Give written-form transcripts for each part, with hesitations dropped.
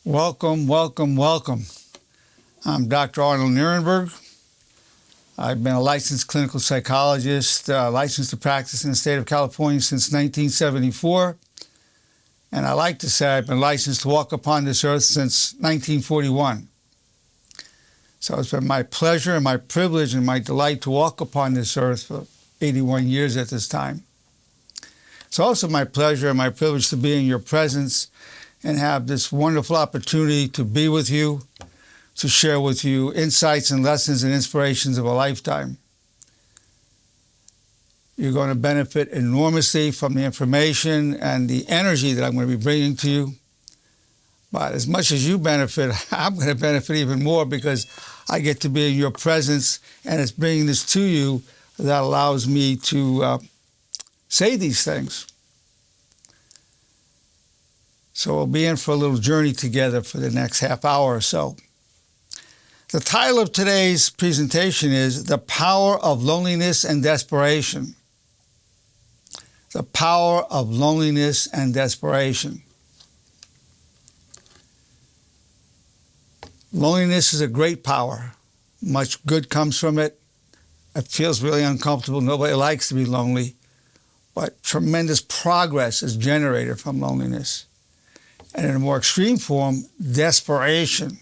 Welcome, welcome, welcome. I'm Dr. Arnold Nerenberg. I've been a licensed clinical psychologist, licensed to practice in the state of California since 1974. And I like to say I've been licensed to walk upon this earth since 1941. So it's been my pleasure and my privilege and my delight to walk upon this earth for 81 years at this time. It's also my pleasure and my privilege to be in your presence and have this wonderful opportunity to be with you, to share with you insights and lessons and inspirations of a lifetime. You're going to benefit enormously from the information and the energy that I'm going to be bringing to you. But as much as you benefit, I'm going to benefit even more because I get to be in your presence, and it's bringing this to you that allows me to say these things. So we'll be in for a little journey together for the next half hour or so. The title of today's presentation is The Power of Loneliness and Desperation. The Power of Loneliness and Desperation. Loneliness is a great power. Much good comes from it. It feels really uncomfortable. Nobody likes to be lonely. But tremendous progress is generated from loneliness. And in a more extreme form, desperation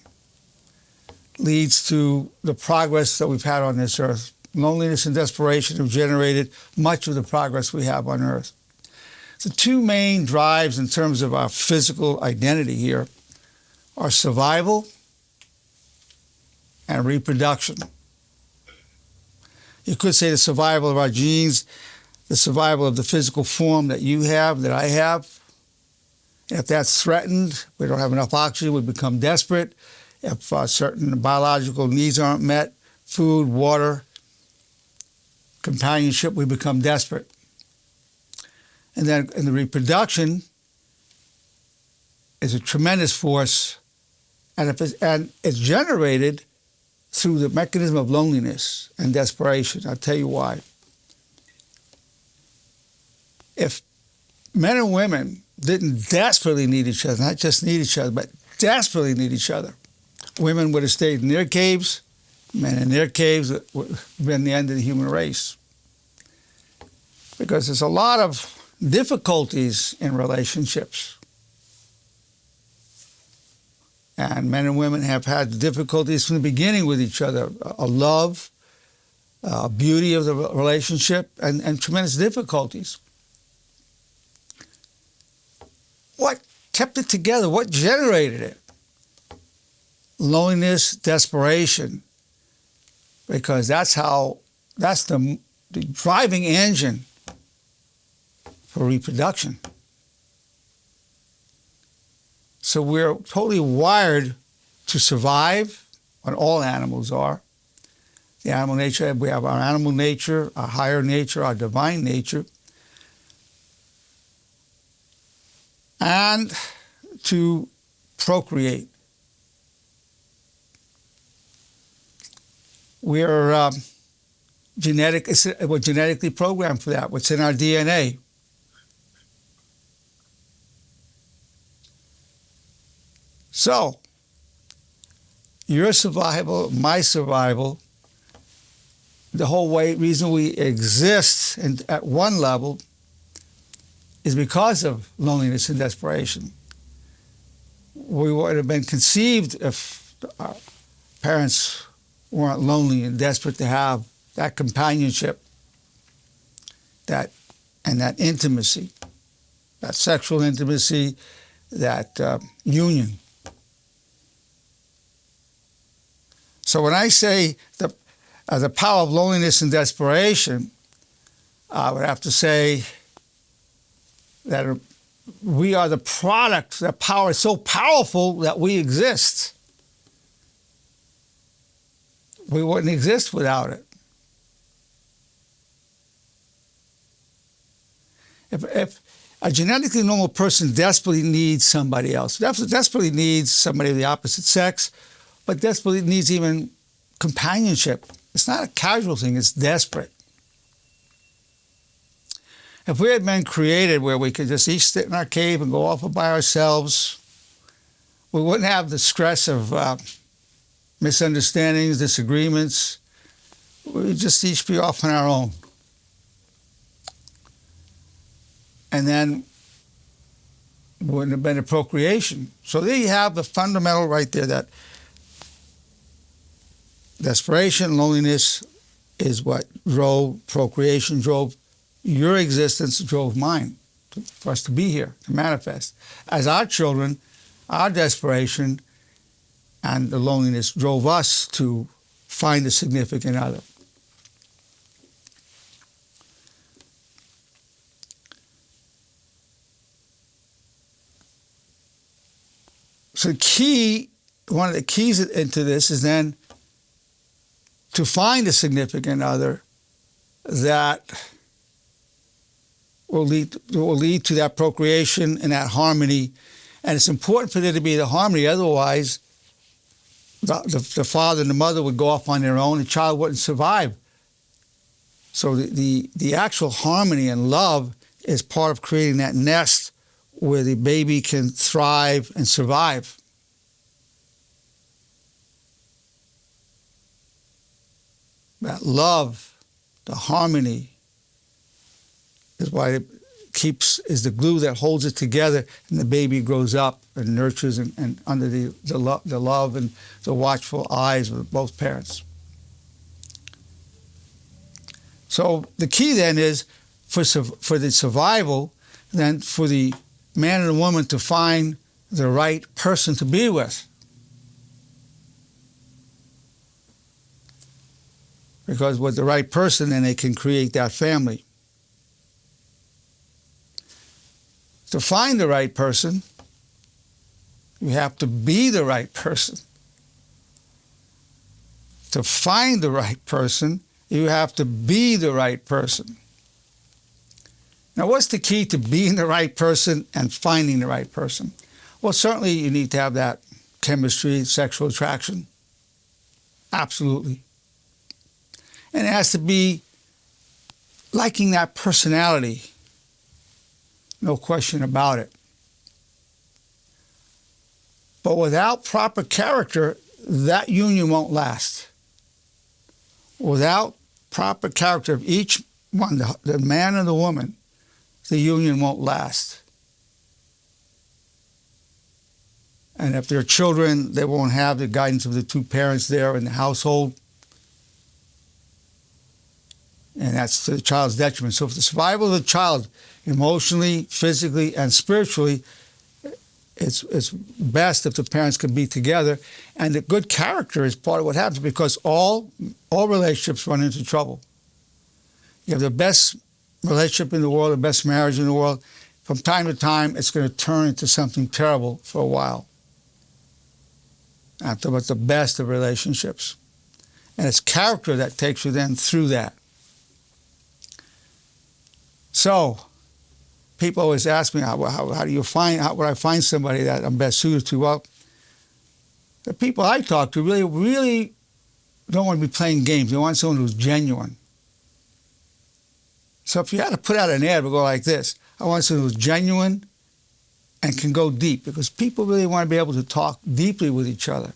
leads to the progress that we've had on this earth. Loneliness and desperation have generated much of the progress we have on earth. The two main drives in terms of our physical identity here are survival and reproduction. You could say the survival of our genes, the survival of the physical form that you have, that I have. If that's threatened, we don't have enough oxygen, we become desperate. If certain biological needs aren't met, food, water, companionship, we become desperate. And then in the reproduction is a tremendous force, and it's generated through the mechanism of loneliness and desperation. I'll tell you why. If men and women didn't desperately need each other, not just need each other, but desperately need each other, women would have stayed in their caves, men in their caves would have been the end of the human race. Because there's a lot of difficulties in relationships. And men and women have had difficulties from the beginning with each other, a love, a beauty of the relationship, and tremendous difficulties. What kept it together? What generated it? Loneliness, desperation, because that's the driving engine for reproduction. So we're totally wired to survive, what all animals are. The animal nature, we have our animal nature, our higher nature, our divine nature. And to procreate. We're genetically programmed for that, what's in our DNA. So, your survival, my survival, the whole reason we exist at one level is because of loneliness and desperation. We would have been conceived if our parents weren't lonely and desperate to have that companionship, that intimacy, that sexual intimacy, that union. So when I say the power of loneliness and desperation, I would have to say that we are the product, that power is so powerful that we exist. We wouldn't exist without it. If a genetically normal person desperately needs somebody else, desperately needs somebody of the opposite sex, but desperately needs even companionship. It's not a casual thing, it's desperate. If we had been created where we could just each sit in our cave and go off by ourselves, we wouldn't have the stress of misunderstandings, disagreements. We'd just each be off on our own. And then wouldn't have been a procreation. So there you have the fundamental right there, that desperation, loneliness is what drove procreation, drove your existence, drove mine, for us to be here, to manifest. As our children, our desperation and the loneliness drove us to find a significant other. So one of the keys into this is then to find a significant other that will lead to that procreation and that harmony. And it's important for there to be the harmony. Otherwise, the father and the mother would go off on their own. The child wouldn't survive. So the actual harmony and love is part of creating that nest where the baby can thrive and survive. That love, the harmony, is why is the glue that holds it together, and the baby grows up and nurtures and under the love and the watchful eyes of both parents. So the key then is for the survival, then for the man and the woman to find the right person to be with. Because with the right person, then they can create that family. To find the right person, you have to be the right person. To find the right person, you have to be the right person. Now, what's the key to being the right person and finding the right person? Well, certainly you need to have that chemistry, sexual attraction. Absolutely. And it has to be liking that personality. No question about it. But without proper character, that union won't last. Without proper character of each one, the man and the woman, the union won't last. And if they're children, they won't have the guidance of the two parents there in the household. And that's to the child's detriment. So for the survival of the child, emotionally, physically, and spiritually, it's best if the parents can be together. And the good character is part of what happens, because all relationships run into trouble. You have the best relationship in the world, the best marriage in the world. From time to time, it's going to turn into something terrible for a while. I'm talking about the best of relationships. And it's character that takes you then through that. So, people always ask me, how would I find somebody that I'm best suited to? Well, the people I talk to really don't want to be playing games. They want someone who's genuine. So if you had to put out an ad, it would go like this: I want someone who's genuine and can go deep, because people really want to be able to talk deeply with each other.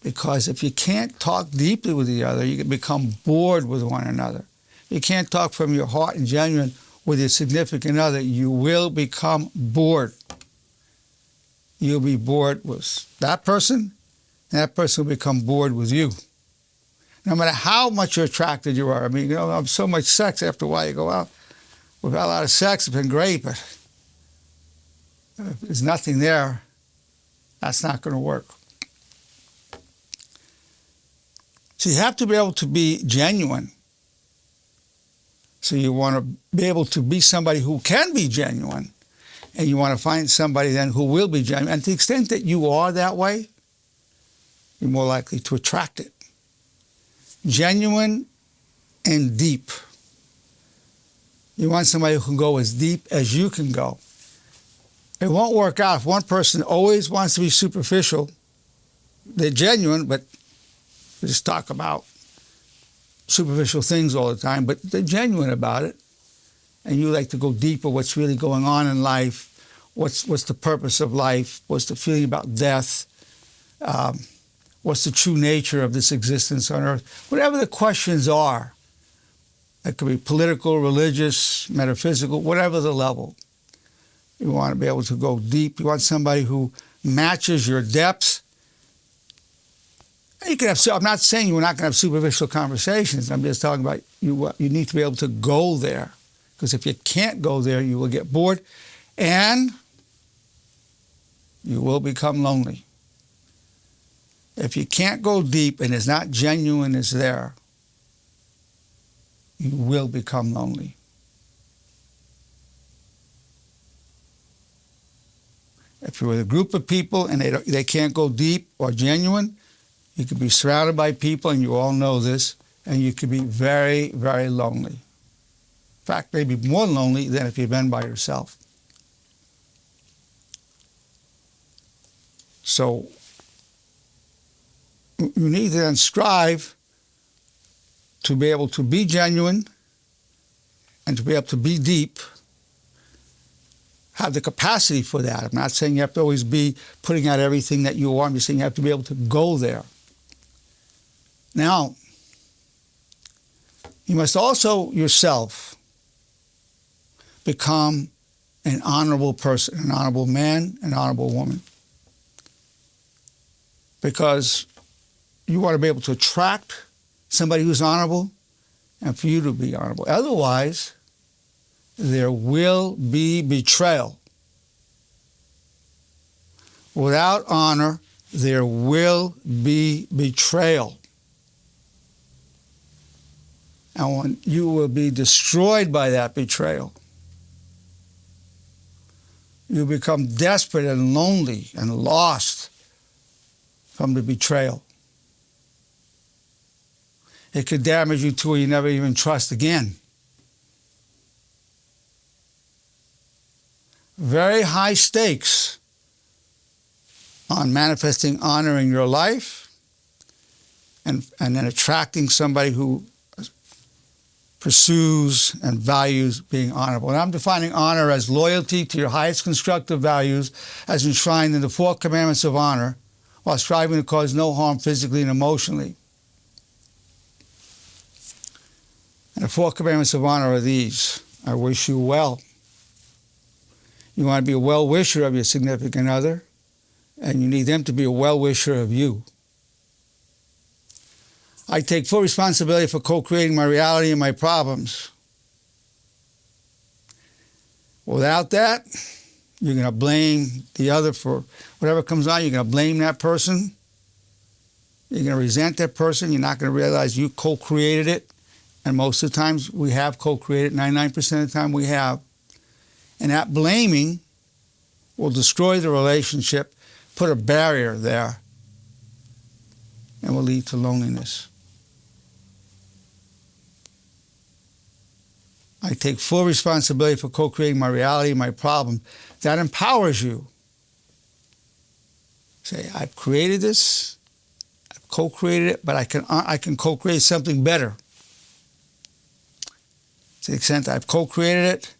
Because if you can't talk deeply with each other, you can become bored with one another. You can't talk from your heart and genuine with your significant other. You will become bored. You'll be bored with that person, and that person will become bored with you. No matter how much you're attracted you are. I mean, I'm so much sex, after a while you go out. We've had a lot of sex, it's been great, but if there's nothing there, that's not going to work. So you have to be able to be genuine. So you want to be able to be somebody who can be genuine, and you want to find somebody then who will be genuine. And to the extent that you are that way, you're more likely to attract it. Genuine and deep. You want somebody who can go as deep as you can go. It won't work out if one person always wants to be superficial. They're genuine, but they just talk about superficial things all the time, but they're genuine about it. And you like to go deeper, what's really going on in life, what's the purpose of life, what's the feeling about death, what's the true nature of this existence on earth. Whatever the questions are, it could be political, religious, metaphysical, whatever the level. You want to be able to go deep. You want somebody who matches your depths. You can have. I'm not saying you're not going to have superficial conversations. I'm just talking about you need to be able to go there. Because if you can't go there, you will get bored and you will become lonely. If you can't go deep and it's not genuine as there, you will become lonely. If you're with a group of people and they can't go deep or genuine, you could be surrounded by people, and you all know this, and you could be very, very lonely. In fact, maybe more lonely than if you've been by yourself. So you need to then strive to be able to be genuine and to be able to be deep, have the capacity for that. I'm not saying you have to always be putting out everything that you are. I'm just saying you have to be able to go there. Now, you must also yourself become an honorable person, an honorable man, an honorable woman. Because you want to be able to attract somebody who's honorable and for you to be honorable. Otherwise, there will be betrayal. Without honor, there will be betrayal. And you will be destroyed by that betrayal. You become desperate and lonely and lost from the betrayal. It could damage you to where you never even trust again. Very high stakes on manifesting honor in your life and then attracting somebody who pursues and values being honorable. And I'm defining honor as loyalty to your highest constructive values as enshrined in the 4 commandments of honor, while striving to cause no harm physically and emotionally. And the 4 commandments of honor are these. I wish you well. You want to be a well-wisher of your significant other, and you need them to be a well-wisher of you. I take full responsibility for co-creating my reality and my problems. Without that, you're going to blame the other for whatever comes on. You're going to blame that person. You're going to resent that person. You're not going to realize you co-created it. And most of the times we have co-created, 99% of the time we have. And that blaming will destroy the relationship, put a barrier there, and will lead to loneliness. I take full responsibility for co-creating my reality and my problem. That empowers you. Say, I've created this, I've co-created it, but I can co-create something better. To the extent I've co-created it,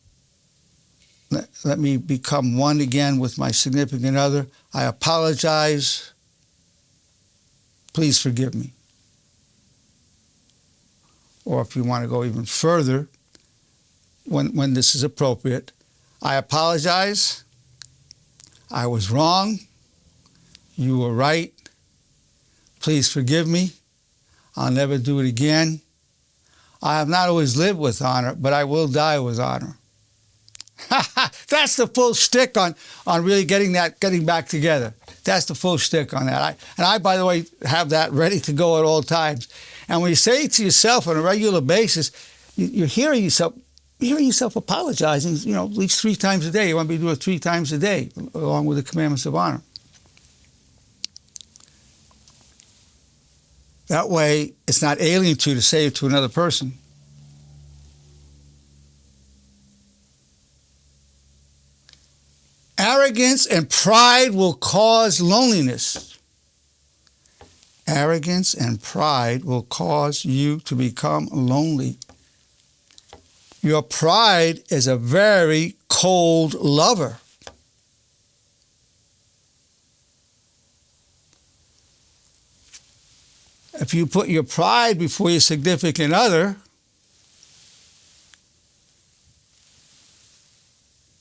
let me become one again with my significant other. I apologize. Please forgive me. Or if you want to go even further, when this is appropriate, I apologize. I was wrong. You were right. Please forgive me. I'll never do it again. I have not always lived with honor, but I will die with honor. That's the full shtick on really getting back together. That's the full shtick on that. I, by the way, have that ready to go at all times. And when you say it to yourself on a regular basis, you're hearing yourself apologizing, at least 3 times a day. You want to be doing it 3 times a day, along with the commandments of honor. That way, it's not alien to you to say it to another person. Arrogance and pride will cause loneliness. Arrogance and pride will cause you to become lonely. Your pride is a very cold lover. If you put your pride before your significant other,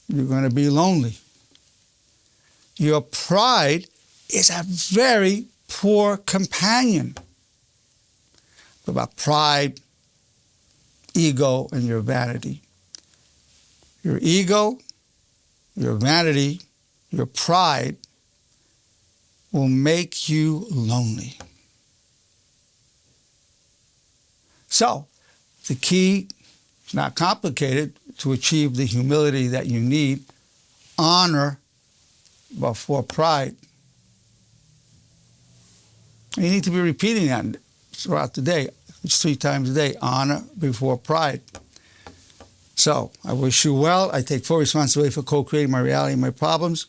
you're going to be lonely. Your pride is a very poor companion. About pride, ego, and your vanity. Your ego, your vanity, your pride will make you lonely. So, the key, it's not complicated, to achieve the humility that you need, honor before pride. You need to be repeating that throughout the day. It's 3 times a day. Honor before pride. So, I wish you well. I take full responsibility for co-creating my reality and my problems.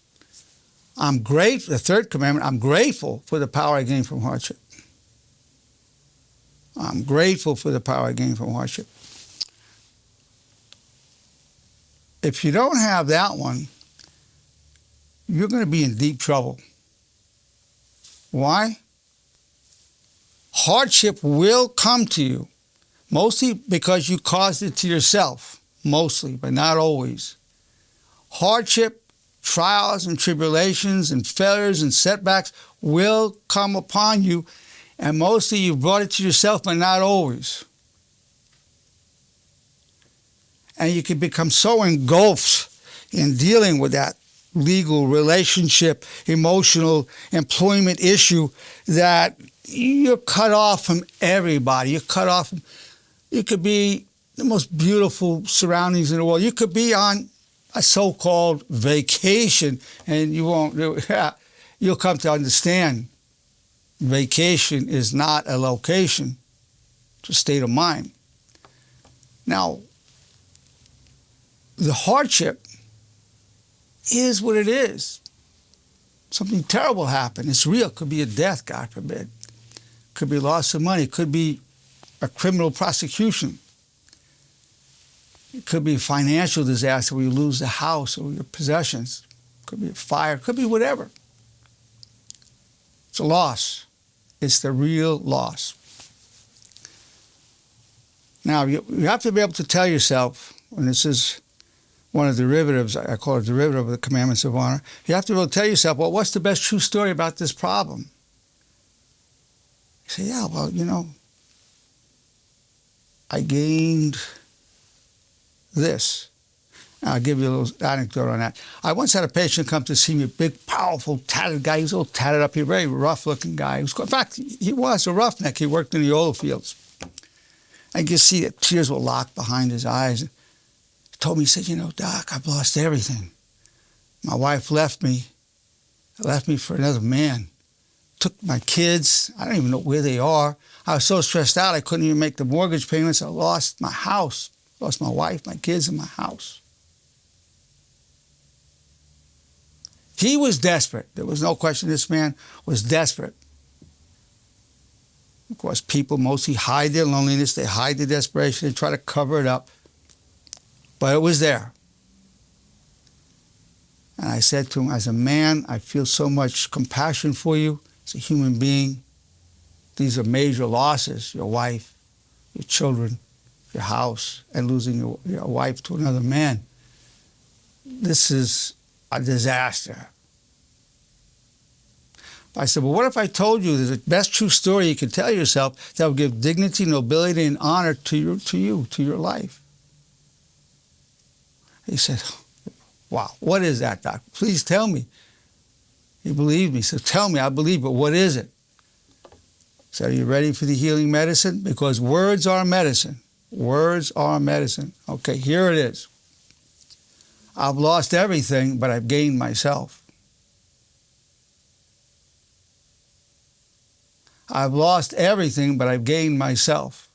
I'm grateful, the third commandment, I'm grateful for the power I gain from hardship. I'm grateful for the power I gain from hardship. If you don't have that one, you're going to be in deep trouble. Why? Hardship will come to you, mostly because you caused it to yourself, mostly, but not always. Hardship, trials and tribulations and failures and setbacks will come upon you, and mostly you brought it to yourself, but not always. And you can become so engulfed in dealing with that legal, relationship, emotional, employment issue that you're cut off from everybody. You're cut off from, you could be the most beautiful surroundings in the world. You could be on a so-called vacation, and you won't, you'll come to understand vacation is not a location, it's a state of mind. Now, the hardship is what it is. Something terrible happened. It's real. It could be a death, God forbid. It could be loss of money. It could be a criminal prosecution. It could be a financial disaster where you lose the house or your possessions. It could be a fire. It could be whatever. It's a loss. It's the real loss. Now, you have to be able to tell yourself, and this is one of the derivatives, I call it derivative of the commandments of honor, you have to be able to tell yourself, well, what's the best true story about this problem? You say, yeah, well, you know, I gained this. I'll give you a little anecdote on that. I once had a patient come to see me, a big, powerful, tatted guy. He was all tatted up. He was a very rough-looking guy. In fact, he was a roughneck. He worked in the oil fields. I could see that tears were locked behind his eyes. He told me, he said, you know, Doc, I've lost everything. My wife left me for another man. Took my kids. I don't even know where they are. I was so stressed out I couldn't even make the mortgage payments. I lost my house. Lost my wife, my kids, and my house. He was desperate. There was no question this man was desperate. Of course, people mostly hide their loneliness. They hide their desperation. They try to cover it up. But it was there. And I said to him, as a man, I feel so much compassion for you as a human being. These are major losses, your wife, your children, your house, and losing your wife to another man. This is a disaster. I said, well, what if I told you the best true story you could tell yourself that would give dignity, nobility, and honor to your life? He said, wow, what is that, Doc? Please tell me. He believed me. He said, tell me, I believe, but what is it? I said, are you ready for the healing medicine? Because words are medicine. Words are medicine. Okay, here it is. I've lost everything, but I've gained myself. I've lost everything, but I've gained myself.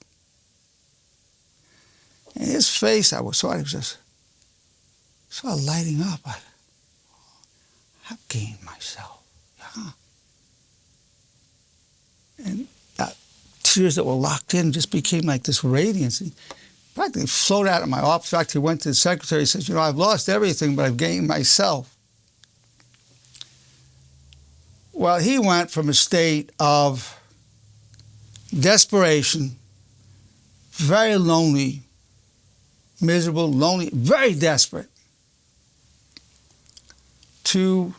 And his face, I saw it, was just sort of lighting up. I've gained myself. Yeah. And that tears that were locked in just became like this radiance. He practically flowed out of my office. In fact, he went to the secretary and says, you know, I've lost everything, but I've gained myself. Well, he went from a state of desperation, very lonely, miserable, lonely, very desperate, to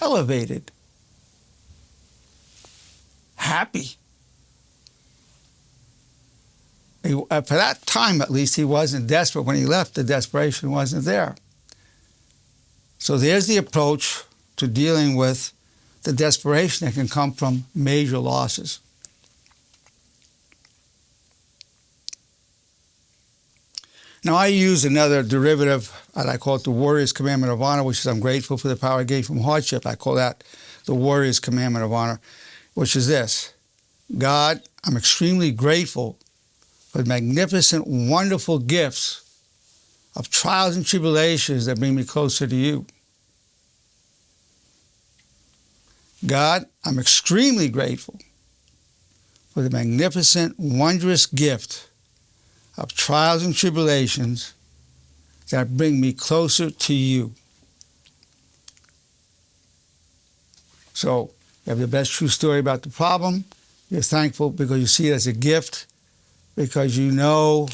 elevated, happy. For that time, at least, he wasn't desperate. When he left, the desperation wasn't there. So there's the approach to dealing with the desperation that can come from major losses. Now, I use another derivative, and I call it the Warrior's Commandment of Honor, which is I'm grateful for the power I gain from hardship. I call that the Warrior's Commandment of Honor, which is this: God, I'm extremely grateful for the magnificent, wonderful gifts of trials and tribulations that bring me closer to you. God, I'm extremely grateful for the magnificent, wondrous gift of trials and tribulations that bring me closer to you. So, you have the best true story about the problem. You're thankful because you see it as a gift, because you know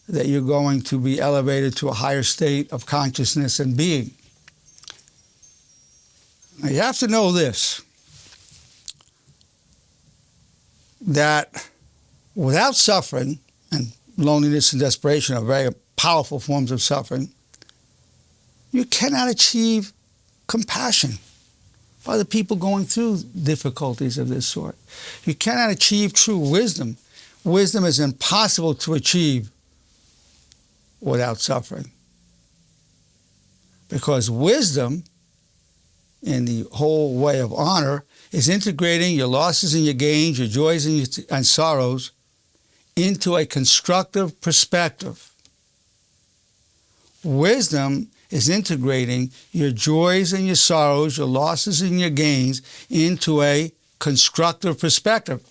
that you're going to be elevated to a higher state of consciousness and being. Now, you have to know this, that without suffering, and loneliness and desperation are very powerful forms of suffering, you cannot achieve compassion for other people going through difficulties of this sort. You cannot achieve true wisdom. Wisdom is impossible to achieve without suffering. Because wisdom, in the whole way of honor, is integrating your losses and your gains, your joys and sorrows, into a constructive perspective. Wisdom is integrating your joys and your sorrows, your losses and your gains, into a constructive perspective.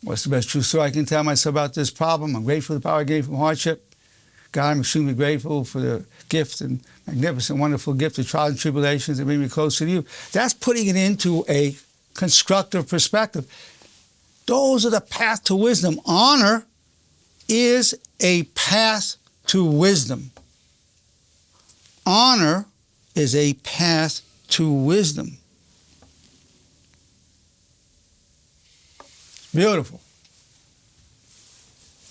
What's the best true story I can tell myself about this problem? I'm grateful for the power I gained from hardship. God, I'm extremely grateful for the gift and magnificent, wonderful gift of trials and tribulations that bring me closer to you. That's putting it into a constructive perspective. Those are the path to wisdom. Honor is a path to wisdom. Honor is a path to wisdom. Beautiful.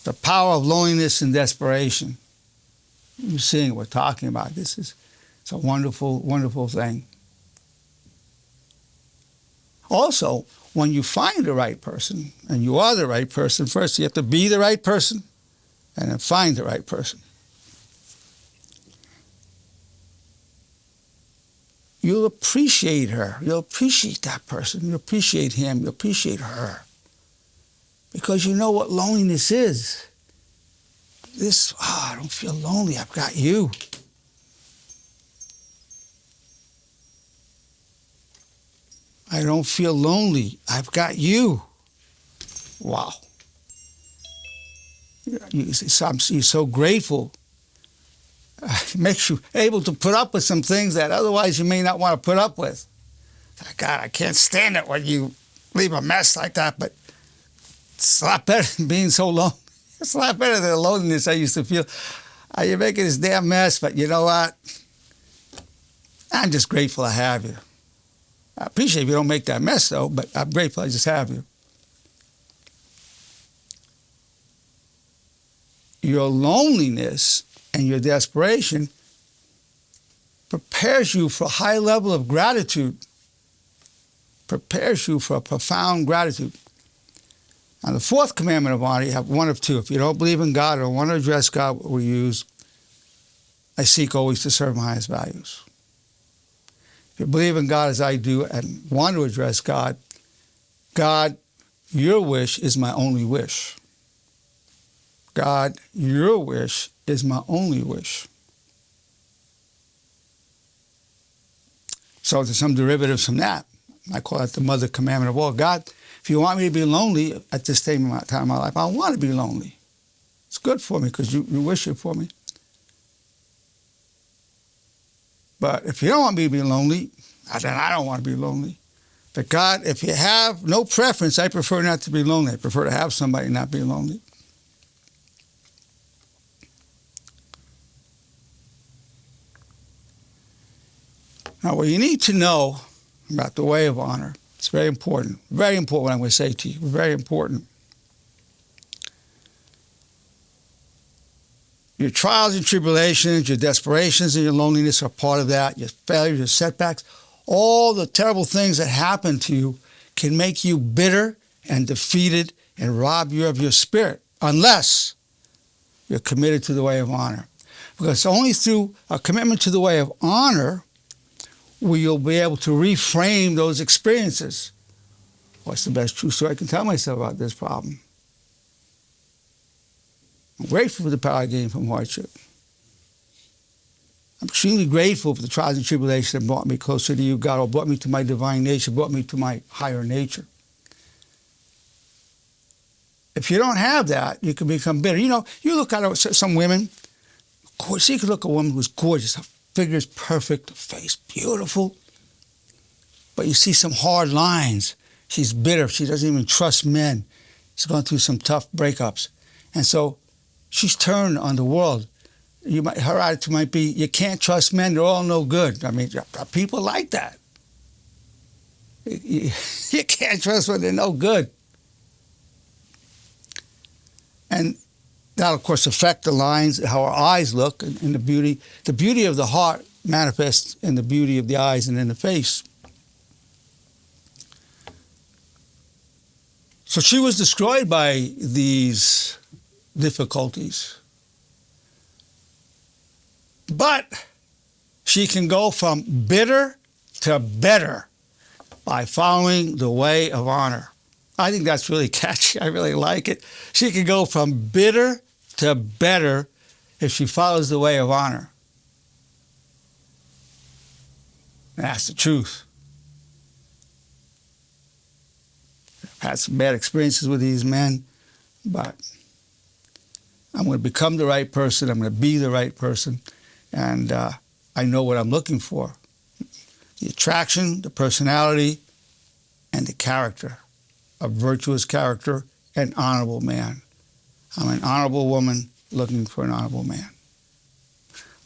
The power of loneliness and desperation. You're seeing what we're talking about. It's a wonderful, wonderful thing. Also, when you find the right person, and you are the right person, first you have to be the right person, and then find the right person. You'll appreciate her. You'll appreciate that person. You'll appreciate him. You'll appreciate her. Because you know what loneliness is. I don't feel lonely. I've got you. I don't feel lonely. I've got you. Wow. You're so grateful. It makes you able to put up with some things that otherwise you may not want to put up with. God, I can't stand it when you leave a mess like that, but it's a lot better than being so lonely. It's a lot better than the loneliness I used to feel. You're making this damn mess, but you know what? I'm just grateful I have you. I appreciate if you don't make that mess, though, but I'm grateful I just have you. Your loneliness and your desperation prepares you for a high level of gratitude, prepares you for a profound gratitude. Now, the fourth commandment of honor, you have one of two. If you don't believe in God or want to address God, what we use, I seek always to serve my highest values. If you believe in God as I do and want to address God, God, your wish is my only wish. God, your wish is my only wish. So there's some derivatives from that. I call that the mother commandment of all. God, if you want me to be lonely at this time of my life, I want to be lonely. It's good for me because you wish it for me. But if you don't want me to be lonely, then I don't want to be lonely. But God, if you have no preference, I prefer not to be lonely. I prefer to have somebody and not be lonely. Now, what you need to know about the way of honor, it's very important. Very important what I'm going to say to you. Very important. Your trials and tribulations, your desperations and your loneliness are part of that. Your failures, your setbacks, all the terrible things that happen to you can make you bitter and defeated and rob you of your spirit unless you're committed to the way of honor. Because only through a commitment to the way of honor will you be able to reframe those experiences. What's the best true story I can tell myself about this problem? I'm grateful for the power I gained from hardship. I'm extremely grateful for the trials and tribulations that brought me closer to you, God, or brought me to my divine nature, brought me to my higher nature. If you don't have that, you can become bitter. You know, you look at some women, of course, you can look at a woman who's gorgeous, her figure's perfect, her face beautiful, but you see some hard lines. She's bitter. She doesn't even trust men. She's gone through some tough breakups. And so she's turned on the world. Her attitude might be, you can't trust men, they're all no good. I mean, people like that. You can't trust when they're no good. And that'll, of course, affect the lines, how our eyes look, and the beauty. The beauty of the heart manifests in the beauty of the eyes and in the face. So she was destroyed by these difficulties. But she can go from bitter to better by following the way of honor. I think that's really catchy. I really like it. She can go from bitter to better if she follows the way of honor. That's the truth. I've had some bad experiences with these men, but I'm going to become the right person. I'm going to be the right person. And I know what I'm looking for. The attraction, the personality, and the character. A virtuous character, an honorable man. I'm an honorable woman looking for an honorable man.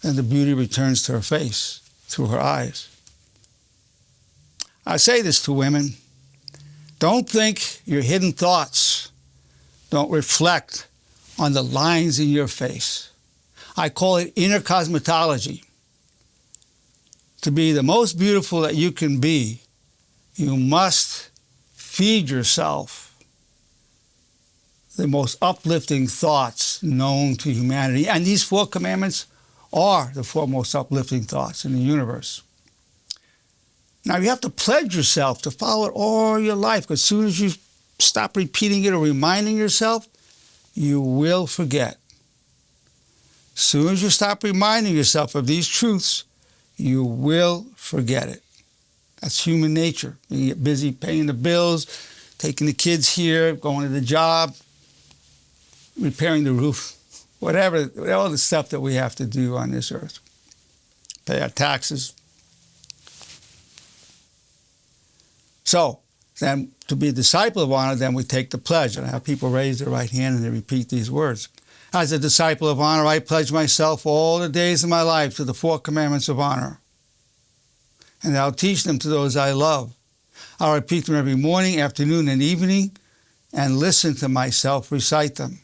Then the beauty returns to her face, through her eyes. I say this to women. Don't think your hidden thoughts don't reflect on the lines in your face. I call it inner cosmetology. To be the most beautiful that you can be, you must feed yourself the most uplifting thoughts known to humanity. And these 4 commandments are the 4 most uplifting thoughts in the universe. Now, you have to pledge yourself to follow it all your life, because as soon as you stop repeating it or reminding yourself, you will forget. As soon as you stop reminding yourself of these truths, you will forget it. That's human nature. You get busy paying the bills, taking the kids here, going to the job, repairing the roof, whatever, all the stuff that we have to do on this earth. Pay our taxes. So, then to be a disciple of honor, then we take the pledge. And I have people raise their right hand and they repeat these words. As a disciple of honor, I pledge myself all the days of my life to the 4 commandments of honor. And I'll teach them to those I love. I'll repeat them every morning, afternoon, and evening, and listen to myself recite them.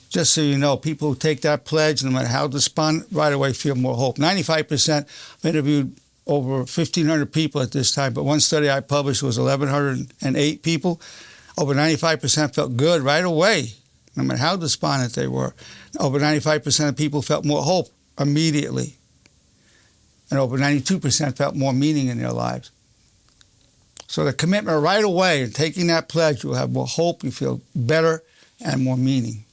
Just so you know, people who take that pledge, no matter how despondent, right away feel more hope. 95%, I've interviewed over 1,500 people at this time, but one study I published was 1,108 people. Over 95% felt good right away, no matter how despondent they were. Over 95% of people felt more hope immediately. And over 92% felt more meaning in their lives. So the commitment right away, and taking that pledge, you'll have more hope, you feel better, and more meaning.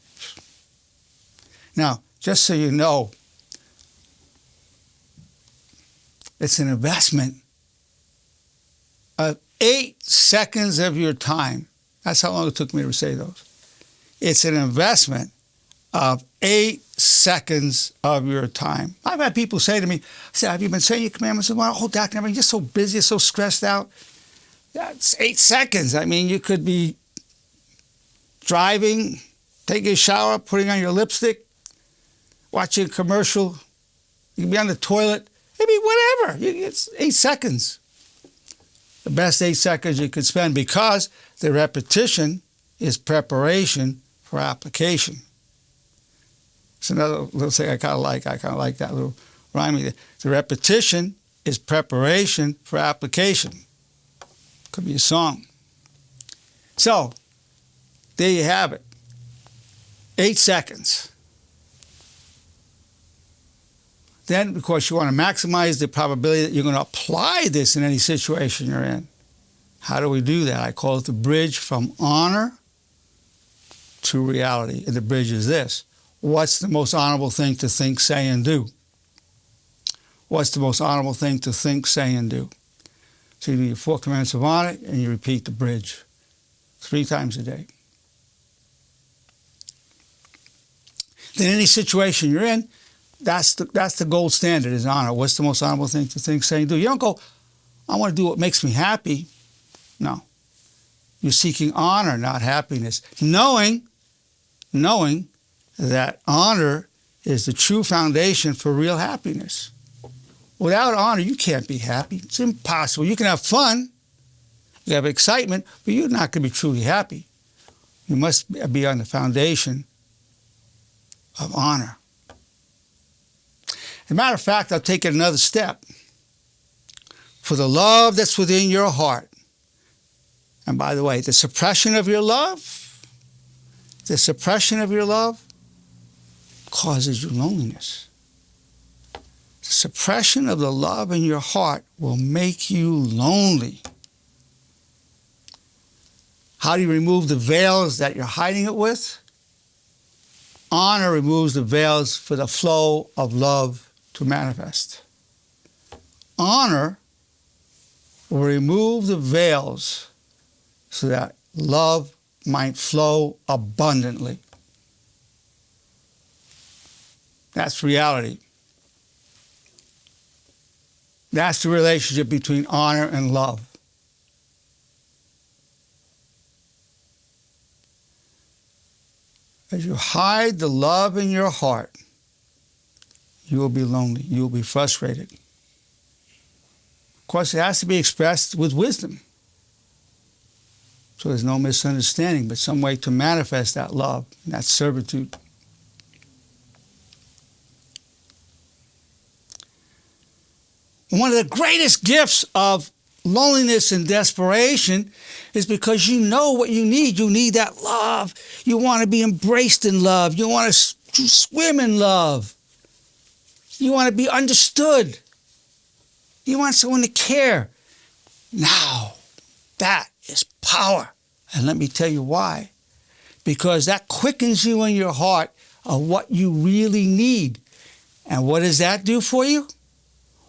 Now, just so you know, it's an investment of 8 seconds of your time. That's how long it took me to say those. It's an investment of 8 seconds of your time. I've had people say to me, have you been saying your commandments? Well, oh, doctor, I'm just so busy, so stressed out. That's 8 seconds. I mean, you could be driving, taking a shower, putting on your lipstick, watching a commercial. You can be on the toilet. Maybe whatever. It's 8 seconds. The best 8 seconds you could spend, because the repetition is preparation for application. It's another little thing I kind of like. I kind of like that little rhyming. The repetition is preparation for application. Could be a song. So, there you have it. 8 seconds. Then, of course, you want to maximize the probability that you're going to apply this in any situation you're in. How do we do that? I call it the bridge from honor to reality. And the bridge is this. What's the most honorable thing to think, say, and do? What's the most honorable thing to think, say, and do? So you do your 4 commandments of honor, and you repeat the bridge 3 times a day. Then any situation you're in, that's the gold standard, is honor. What's the most honorable thing to think, say, and do? You don't go, I want to do what makes me happy. No. You're seeking honor, not happiness. Knowing that honor is the true foundation for real happiness. Without honor, you can't be happy. It's impossible. You can have fun, you have excitement, but you're not going to be truly happy. You must be on the foundation of honor. As a matter of fact, I'll take it another step. For the love that's within your heart, and by the way, the suppression of your love causes you loneliness. The suppression of the love in your heart will make you lonely. How do you remove the veils that you're hiding it with? Honor removes the veils for the flow of love to manifest. Honor will remove the veils so that love might flow abundantly. That's reality. That's the relationship between honor and love. As you hide the love in your heart, you will be lonely. You will be frustrated. Of course, it has to be expressed with wisdom. So there's no misunderstanding, but some way to manifest that love, and that servitude. One of the greatest gifts of loneliness and desperation is because you know what you need. You need that love. You want to be embraced in love. You want to swim in love. You want to be understood. You want someone to care. Now, that is power. And let me tell you why. Because that quickens you in your heart of what you really need. And what does that do for you?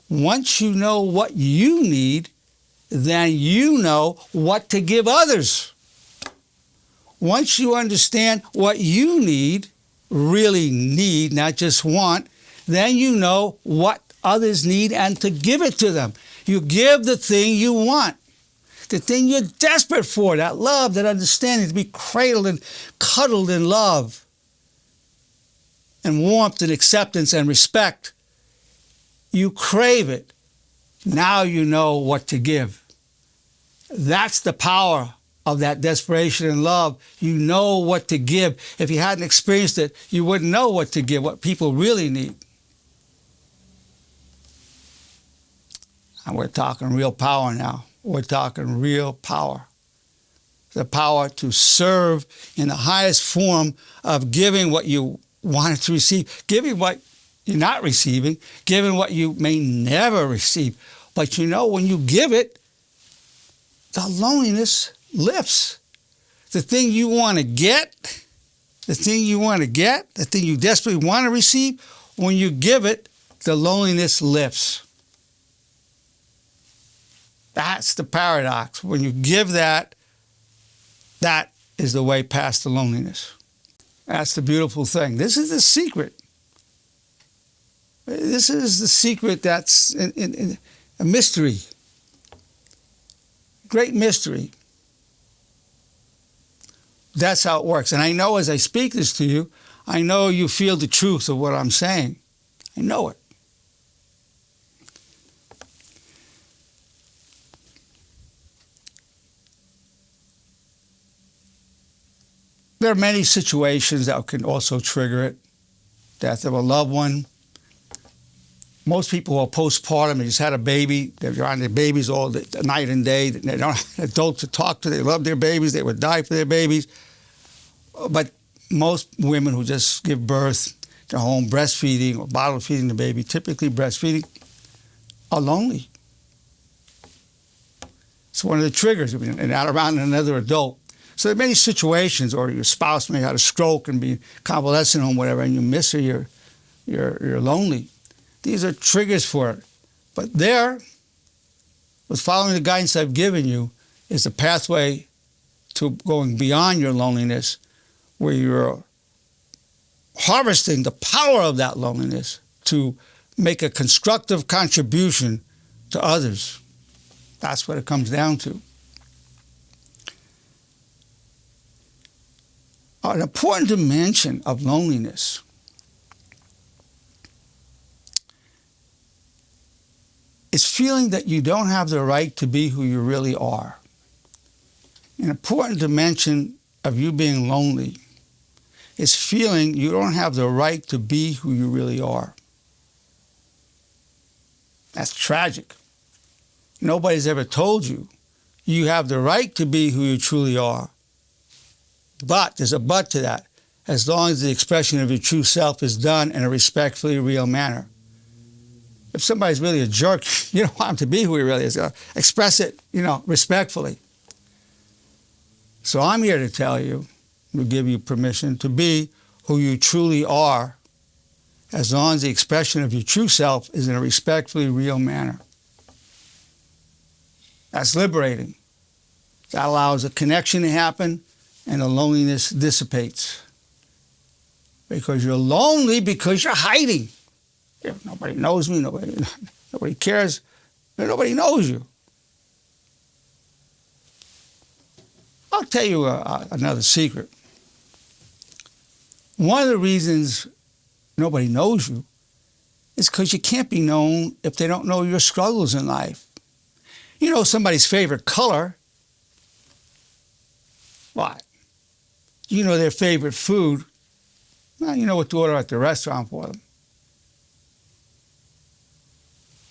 Once you know what you need, then you know what to give others. Once you understand what you need, really need, not just want, then you know what others need and to give it to them. You give the thing you want, the thing you're desperate for, that love, that understanding, to be cradled and cuddled in love and warmth and acceptance and respect. You crave it. Now you know what to give. That's the power of that desperation and love. You know what to give. If you hadn't experienced it, you wouldn't know what to give, what people really need. And we're talking real power now. We're talking real power. The power to serve in the highest form of giving what you wanted to receive, giving what you're not receiving, giving what you may never receive. But you know, when you give it, the loneliness lifts. The thing you want to get, the thing you desperately want to receive, when you give it, the loneliness lifts. That's the paradox. When you give that, that is the way past the loneliness. That's the beautiful thing. This is the secret. This is the secret that's in a mystery, great mystery. That's how it works. And I know as I speak this to you, I know you feel the truth of what I'm saying. I know it. There are many situations that can also trigger it. Death of a loved one. Most people who are postpartum, they just had a baby, they're on their babies all the night and day, they don't have an adult to talk to, they love their babies, they would die for their babies. But most women who just give birth, they're home breastfeeding or bottle feeding the baby, typically breastfeeding, are lonely. It's one of the triggers, and out around another adult. So there are many situations, or your spouse may have a stroke and be convalescent home, whatever, and you miss her, you're lonely. These are triggers for it. But there, with following the guidance I've given you, is a pathway to going beyond your loneliness, where you're harvesting the power of that loneliness to make a constructive contribution to others. That's what it comes down to. An important dimension of loneliness is feeling that you don't have the right to be who you really are. An important dimension of you being lonely is feeling you don't have the right to be who you really are. That's tragic. Nobody's ever told you you have the right to be who you truly are. But there's a but to that, as long as the expression of your true self is done in a respectfully real manner. If somebody's really a jerk, you don't want him to be who he really is. Express it, respectfully. So I'm here to tell you, to give you permission to be who you truly are, as long as the expression of your true self is in a respectfully real manner. That's liberating. That allows a connection to happen, and the loneliness dissipates. Because you're lonely because you're hiding. If nobody knows me, nobody cares, nobody knows you. I'll tell you another secret. One of the reasons nobody knows you is because you can't be known if they don't know your struggles in life. You know somebody's favorite color. What? You know their favorite food. Well, you know what to order at the restaurant for them.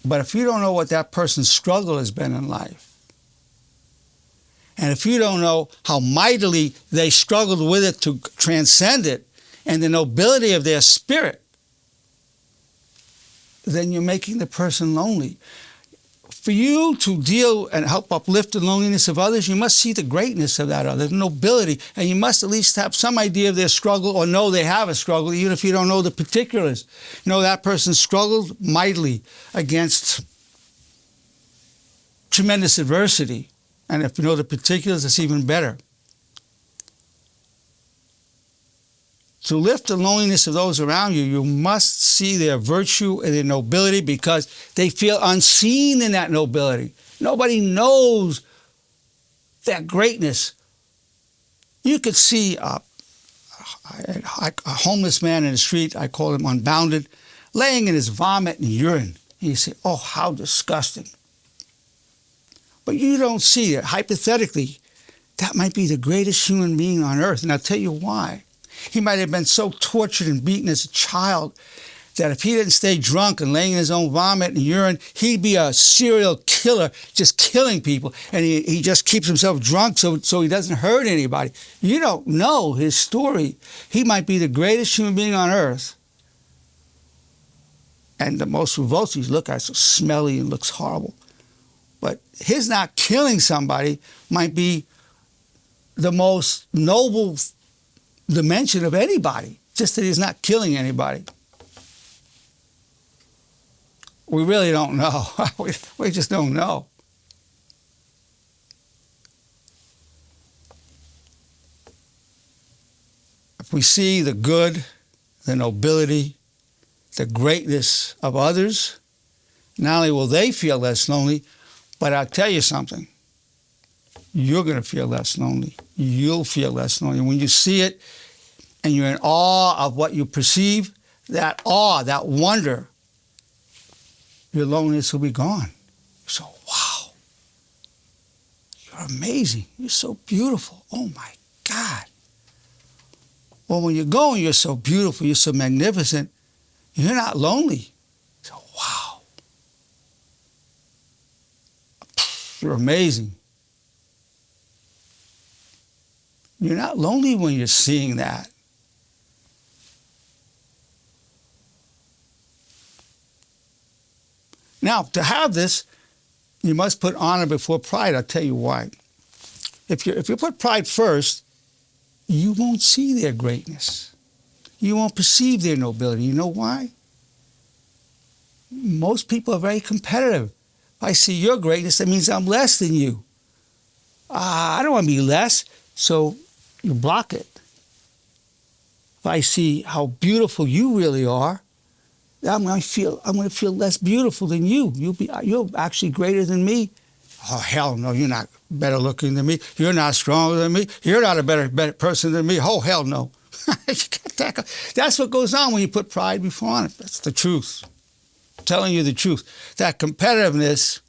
But if you don't know what that person's struggle has been in life, and if you don't know how mightily they struggled with it to transcend it, and the nobility of their spirit, then you're making the person lonely. For you to deal and help uplift the loneliness of others, you must see the greatness of that other, the nobility, and you must at least have some idea of their struggle or know they have a struggle, even if you don't know the particulars. You know that person struggled mightily against tremendous adversity, and if you know the particulars, it's even better. To lift the loneliness of those around you, you must see their virtue and their nobility, because they feel unseen in that nobility. Nobody knows that greatness. You could see a homeless man in the street, I call him unbounded, laying in his vomit and urine. And you say, oh, how disgusting. But you don't see it. Hypothetically, that might be the greatest human being on earth, and I'll tell you why. He might have been so tortured and beaten as a child that if he didn't stay drunk and laying in his own vomit and urine, he'd be a serial killer, just killing people. And he just keeps himself drunk so he doesn't hurt anybody. You don't know his story. He might be the greatest human being on earth. And the most revolting, he's look at so smelly and looks horrible. But his not killing somebody might be the most noble dimension of anybody, just that he's not killing anybody. We really don't know. We just don't know. If we see the good, the nobility, the greatness of others, not only will they feel less lonely, but I'll tell you something. You're going to feel less lonely. You'll feel less lonely. When you see it and you're in awe of what you perceive, that awe, that wonder, your loneliness will be gone. So, wow, you're amazing. You're so beautiful. Oh, my God. Well, when you're going, you're so beautiful, you're so magnificent, you're not lonely. So, wow. You're amazing. You're not lonely when you're seeing that. Now, to have this, you must put honor before pride. I'll tell you why. If you put pride first, you won't see their greatness. You won't perceive their nobility. You know why? Most people are very competitive. If I see your greatness, that means I'm less than you. I don't want to be less, so you block it. If I see how beautiful you really are, I'm going to feel less beautiful than you. You're actually greater than me. Oh, hell no, you're not better looking than me. You're not stronger than me. You're not a better person than me. Oh, hell no. That's what goes on when you put pride before honor. That's the truth. I'm telling you the truth. That competitiveness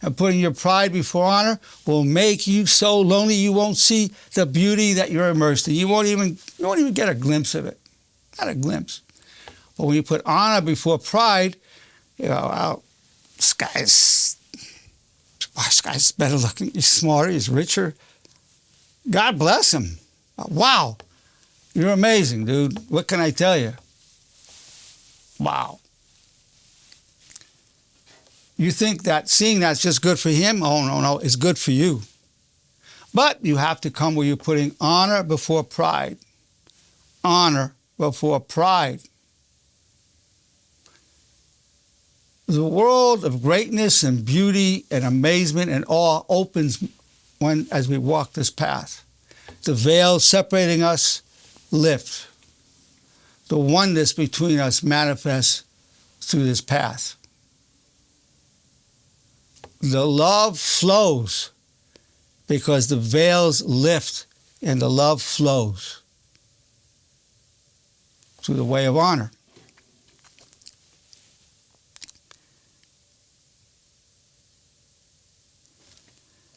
and putting your pride before honor will make you so lonely you won't see the beauty that you're immersed in. You won't even get a glimpse of it. Not a glimpse. But when you put honor before pride, you know, well, this guy's better looking, he's smarter, he's richer. God bless him. Wow. You're amazing, dude. What can I tell you? Wow. You think that seeing that's just good for him? Oh, no, it's good for you. But you have to come where you're putting honor before pride. Honor before pride. The world of greatness and beauty and amazement and awe opens as we walk this path. The veil separating us lift. The oneness between us manifests through this path. The love flows because the veils lift and the love flows through the way of honor.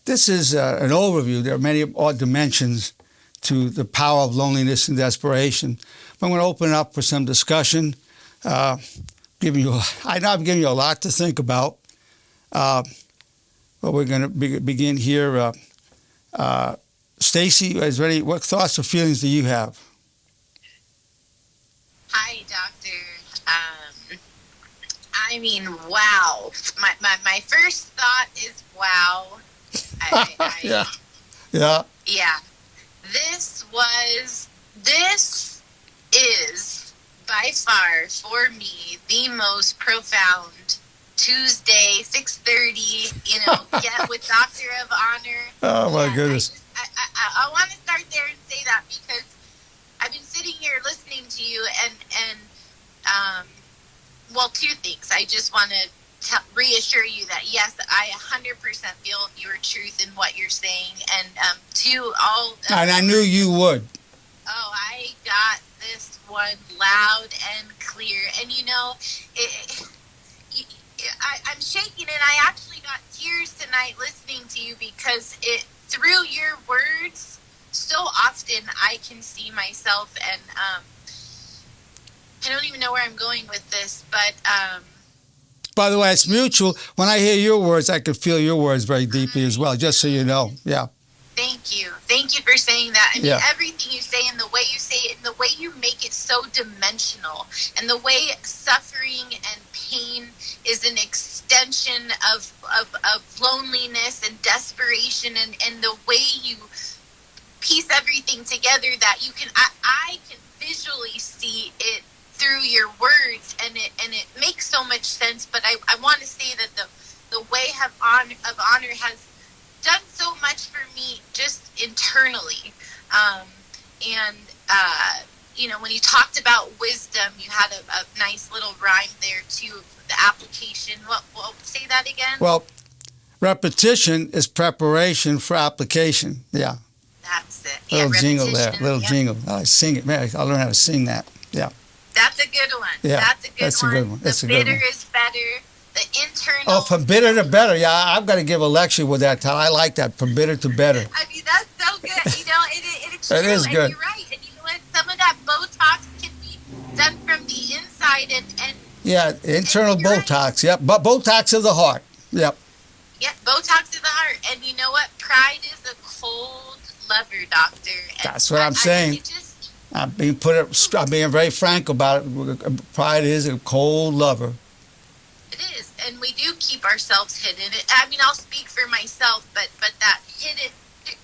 This is an overview. There are many odd dimensions to the power of loneliness and desperation. But I'm going to open it up for some discussion. I know I'm giving you a lot to think about. But we're going to begin here. Stacy is ready. What thoughts or feelings do you have? Hi, Doctor. I mean, wow. My first thought is wow. Yeah. Yeah. This is by far for me the most profound Tuesday 6:30. Get with Doctor of Honor. Oh my goodness. I want to start there and say that because I've been sitting here listening to you and two things. I just want to reassure you that yes, I 100% feel your truth in what you're saying, and and I knew you would. Oh, I got this one loud and clear, and I'm shaking, and I actually got tears tonight listening to you because through your words, so often I can see myself, and I don't even know where I'm going with this, but. By the way, it's mutual. When I hear your words, I can feel your words very deeply as well, just so you know. Yeah. Thank you. Thank you for saying that. I mean, yeah. Everything you say and the way you say it and the way you make it so dimensional and the way suffering and pain is an extension of loneliness and desperation and the way you piece everything together that you can, I can visually see it through your words, and it makes so much sense. But I want to say that the way of honor has done so much for me just internally, when you talked about wisdom, you had a nice little rhyme there too. The application. What say that again? Well, repetition is preparation for application. Yeah. That's it. Little jingle there. Repetition, Little yep. jingle. I sing it. Man, I'll learn how to sing that. Yeah. That's a good one. Yeah, That's a good that's a one. good one. That's The a good bitter one. is better. The internal. Oh, from bitter to better. Yeah, I've got to give a lecture with that. I like that. From bitter to better. I mean, that's so good. It's true. It is And good. you're right. And you know what? Some of that Botox can be done from the inside. And Yeah, internal you're right. Botox. Yep, but Botox of the heart. Yep. Yeah, Botox in the heart. And you know what? Pride is a cold lover, doctor. And That's what I'm saying. you just, I'm being very frank about it. Pride is a cold lover. it is. And we do keep ourselves hidden. I mean, I'll speak for myself, but that hidden,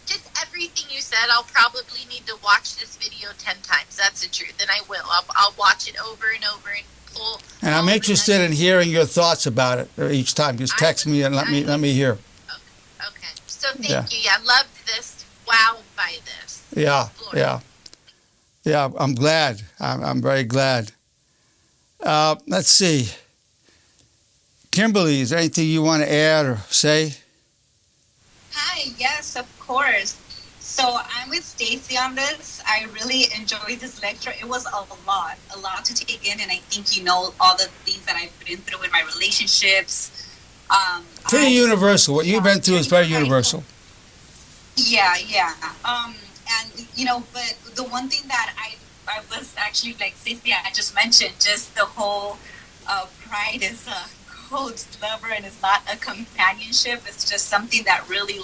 just everything you said, I'll probably need to watch this video 10 times. That's the truth. And I will. I'll watch it over and over and pull. And I'm interested in hearing your thoughts about it each time. Just text me and let me hear. Okay. So thank you. Yeah, loved this. Wowed by this. Yeah, Florida. yeah. Yeah, I'm glad. I'm very glad. Let's see. Kimberly, is there anything you want to add or say? Hi, yes, of course. So I'm with Stacy on this. I really enjoyed this lecture. It was a lot to take in, and I think all the things that I've been through in my relationships. Pretty universal. What you've been through is very universal. Yeah. And but the one thing that I was actually like Stacy, I just mentioned, just the whole pride is a cold lover and it's not a companionship. It's just something that really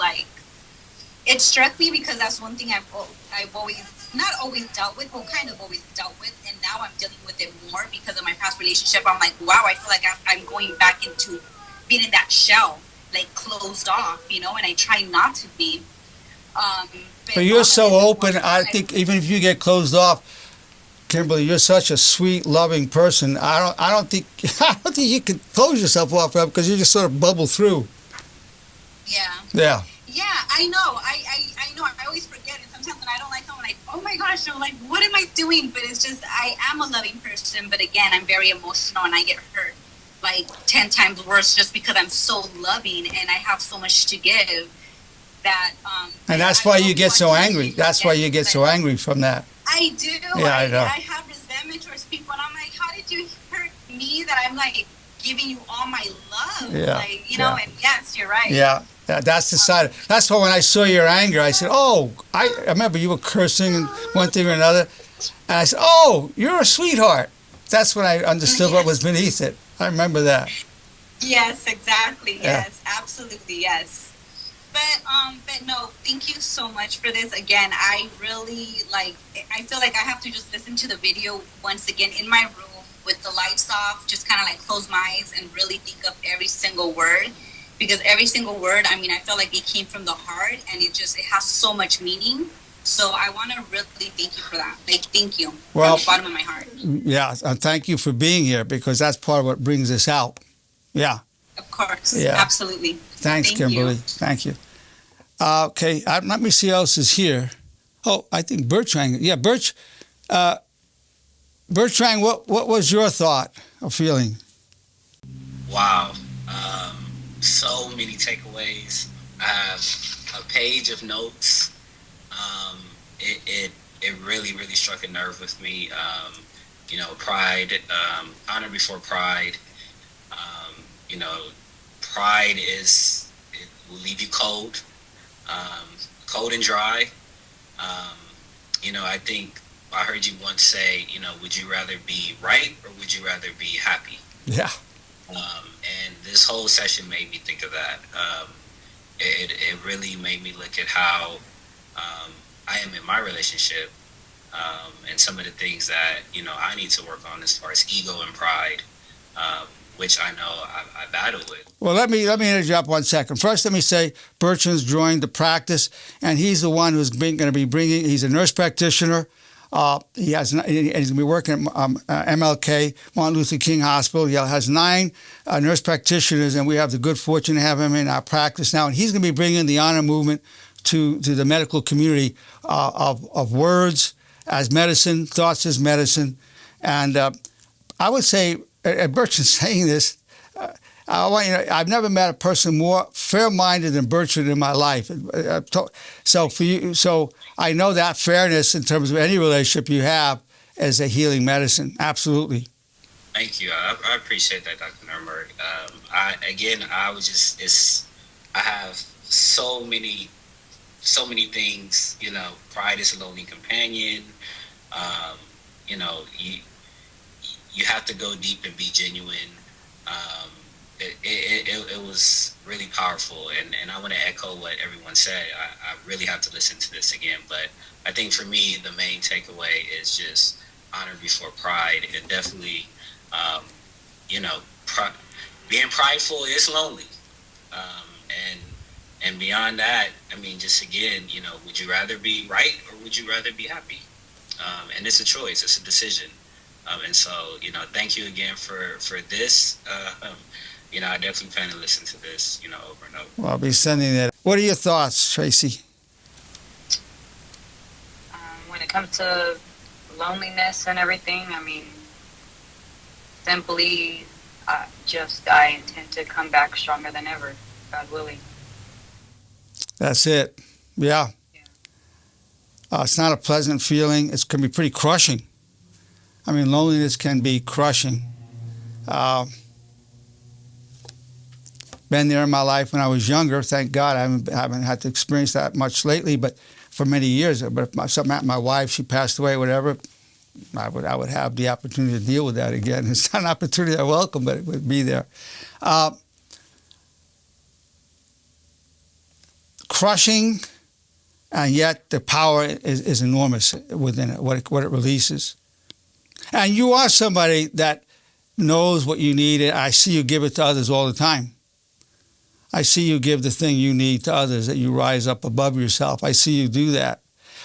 it struck me because that's one thing I've always not always dealt with, but kind of always dealt with, and now I'm dealing with it more because of my past relationship. I'm like, wow, I feel like I'm going back into being in that shell, like closed off, and I try not to be. But you're so open. I think even if you get closed off, Kimberly, you're such a sweet, loving person. I don't think you can close yourself off because you just sort of bubble through. Yeah. Yeah. Yeah, I know. I know. I always forget it. Sometimes when I don't like someone, oh my gosh, I'm like, what am I doing? But it's just, I am a loving person. But again, I'm very emotional and I get hurt like 10 times worse just because I'm so loving and I have so much to give that. And that's why you get so angry. That's why you get so angry from that. I do. Yeah, I know. I have resentment towards people, and I'm like, how did you hurt me that I'm like giving you all my love? Yeah, Like, and yes, you're right. Yeah, that's the side. That's why when I saw your anger, I said, "Oh, I remember you were cursing and one thing or another." And I said, "Oh, you're a sweetheart." That's when I understood what was beneath it. I remember that. Yes, exactly. Yeah. Yes, absolutely. Yes. But no, thank you so much for this. Again, I really I feel like I have to just listen to the video once again in my room with the lights off, just kind of like close my eyes and really think of every single word, because every single word, I mean, I feel like it came from the heart and it has so much meaning. So I want to really thank you for that. Thank you Well, from the bottom of my heart. Yeah, and thank you for being here because that's part of what brings us out. Yeah. Of course. Yeah. Absolutely. Thanks, Thank Kimberly. you. Thank you. Okay, let me see who else is here. Oh, I think Bertrand. Yeah, Bertrand, what was your thought or feeling? Wow. So many takeaways. I have a page of notes. It really, really struck a nerve with me. Pride, honor before pride. Pride it will leave you cold. Cold and dry. I think I heard you once say, would you rather be right or would you rather be happy? Yeah. And this whole session made me think of that. It really made me look at how I am in my relationship and some of the things that, I need to work on as far as ego and pride, which I know I battle with. Well, let me interrupt 1 second. First, let me say Bertrand's joined the practice, and he's the one who's going to be bringing. He's a nurse practitioner. He's going to be working at MLK, Martin Luther King Hospital. He has 9 nurse practitioners, and we have the good fortune to have him in our practice now. And he's going to be bringing the honor movement to the medical community of words as medicine, thoughts as medicine. And I would say, and Bertrand's saying this, I want you to know, I've never met a person more fair-minded than Bertrand in my life. So for you, so I know that fairness in terms of any relationship you have as a healing medicine. Absolutely. Thank you. I appreciate that, Dr. Nerenberg. I have so many things. You know, pride is a lonely companion. You know, you have to go deep and be genuine. It was really powerful, and I want to echo what everyone said. I really have to listen to this again, but I think for me the main takeaway is just honor before pride, and definitely, you know, being prideful is lonely, and beyond that, I mean, just again, you know, would you rather be right or would you rather be happy? And it's a choice, it's a decision, and so, you know, thank you again for this. You know, I definitely plan to listen to this, you know, over and over. Well, I'll be sending that. What are your thoughts, Tracy? When it comes to loneliness and everything, I mean, simply I intend to come back stronger than ever, God willing. That's it. Yeah. It's not a pleasant feeling. It can be pretty crushing. I mean, loneliness can be crushing. Been there in my life when I was younger. Thank God I haven't had to experience that much lately, but for many years. But if something happened to my wife, she passed away, whatever, I would have the opportunity to deal with that again. It's not an opportunity I welcome, but it would be there. Crushing, and yet the power is enormous within it, what it releases. And you are somebody that knows what you need, and I see you give it to others all the time. I see you give the thing you need to others, that you rise up above yourself. I see you do that.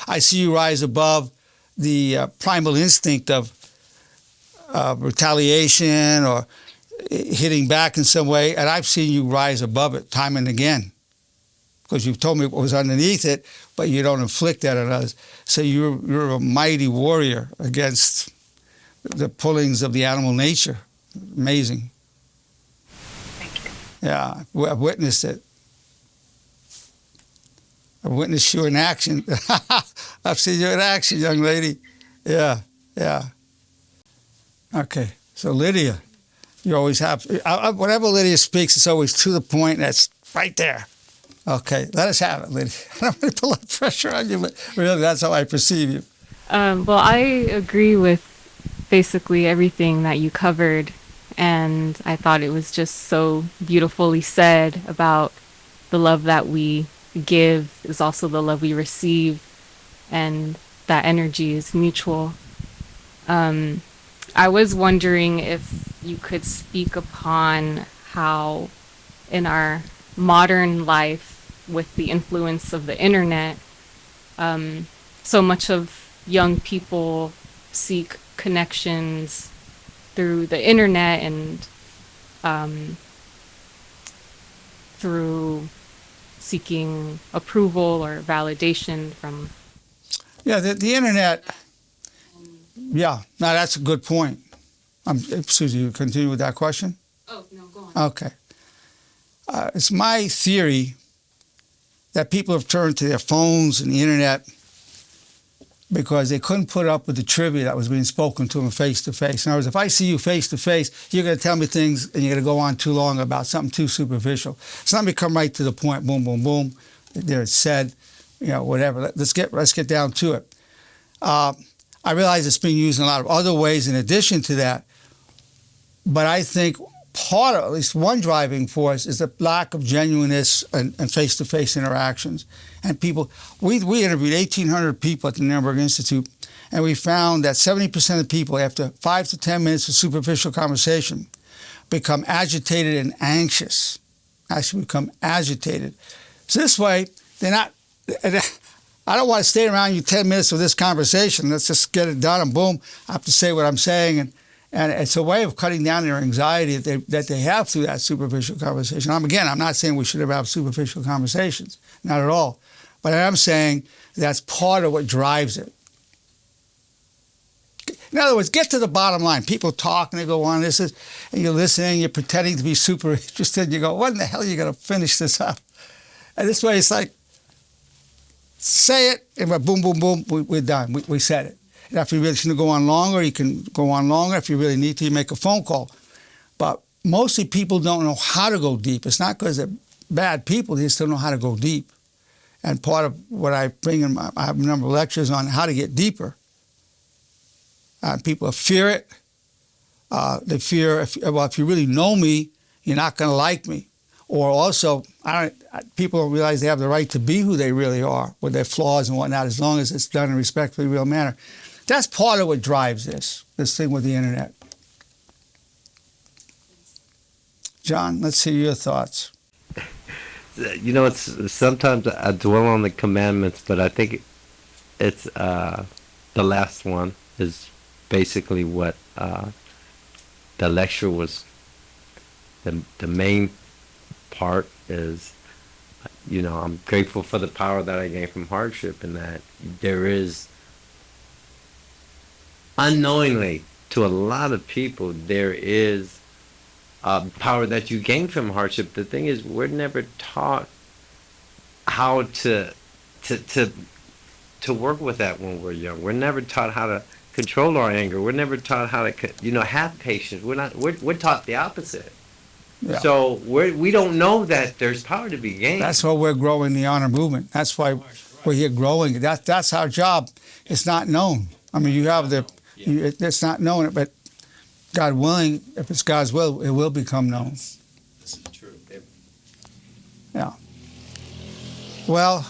I see you rise above the primal instinct of retaliation or hitting back in some way, and I've seen you rise above it time and again, because you've told me what was underneath it, but you don't inflict that on others. So you're a mighty warrior against the pullings of the animal nature. Amazing. Thank you. Yeah, I've witnessed it. I've witnessed you in action. I've seen you in action, young lady. Yeah. Okay, so Lydia, you always have, whenever Lydia speaks, it's always to the point, that's right there. Okay, let us have it, Lydia. I don't want to put a lot of pressure on you, but really, that's how I perceive you. Well, I agree with basically everything that you covered, and I thought it was just so beautifully said about the love that we give is also the love we receive, and that energy is mutual. I was wondering if you could speak upon how in our modern life, with the influence of the internet, so much of young people seek connections through the internet and through seeking approval or validation from. Yeah, the internet. Yeah, no, that's a good point. Susie, you continue with that question? Oh, no, go on. Okay. It's my theory that people have turned to their phones and the internet because they couldn't put up with the trivia that was being spoken to them face to face. In other words, if I see you face to face, you're going to tell me things and you're going to go on too long about something too superficial. So let me come right to the point. Boom, boom, boom. There it's said, whatever. Let's get down to it. I realize it's being used in a lot of other ways in addition to that, but I think part of, at least one driving force, is the lack of genuineness and face-to-face interactions. And people, we interviewed 1,800 people at the Nerenberg Institute, and we found that 70% of people, after 5 to 10 minutes of superficial conversation, become agitated and anxious. Actually become agitated. So this way, they're not, I don't want to stay around you 10 minutes of this conversation. Let's just get it done and boom, I have to say what I'm saying. And it's a way of cutting down their anxiety that they have through that superficial conversation. I'm not saying we should have superficial conversations, not at all. But I am saying that's part of what drives it. In other words, get to the bottom line. People talk and they go on, and you're listening, you're pretending to be super interested. You go, what in the hell are you going to finish this up? And this way it's like, say it, and we're boom, boom, boom, we're done. We said it. And if you really shouldn't go on longer, you can go on longer. If you really need to, you make a phone call. But mostly people don't know how to go deep. It's not because they're bad people, they just don't know how to go deep. And part of what I bring in, I have a number of lectures on how to get deeper. People fear it. They fear, if you really know me, you're not going to like me. Or also, people don't realize they have the right to be who they really are, with their flaws and whatnot, as long as it's done in a respectfully real manner. That's part of what drives this thing with the internet. John, let's hear your thoughts. You know, it's sometimes I dwell on the commandments, but I think it's the last one is basically what the lecture was. The main part is, you know, I'm grateful for the power that I gained from hardship, and that there is, unknowingly to a lot of people, there is power that you gain from hardship. The thing is, we're never taught how to work with that when we're young. We're never taught how to control our anger. We're never taught how to, have patience. We're taught the opposite. Yeah. So we don't know that there's power to be gained. That's why we're growing the honor movement. That's why we're here growing. That's our job. It's not known. I mean, you have it's not known, but God willing, if it's God's will, it will become known. This is true. Yeah. Well,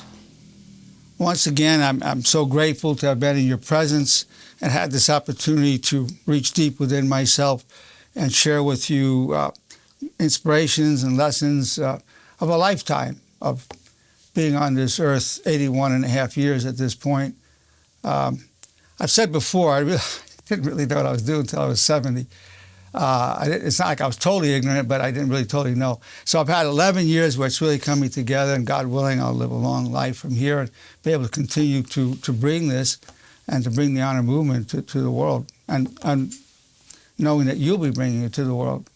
once again, I'm so grateful to have been in your presence and had this opportunity to reach deep within myself and share with you inspirations and lessons of a lifetime of being on this earth, 81 and a half years at this point. I've said before, I didn't really know what I was doing until I was 70. It's not like I was totally ignorant, but I didn't really totally know. So I've had 11 years where it's really coming together, and God willing, I'll live a long life from here and be able to continue to bring this and to bring the honor movement to the world, and knowing that you'll be bringing it to the world.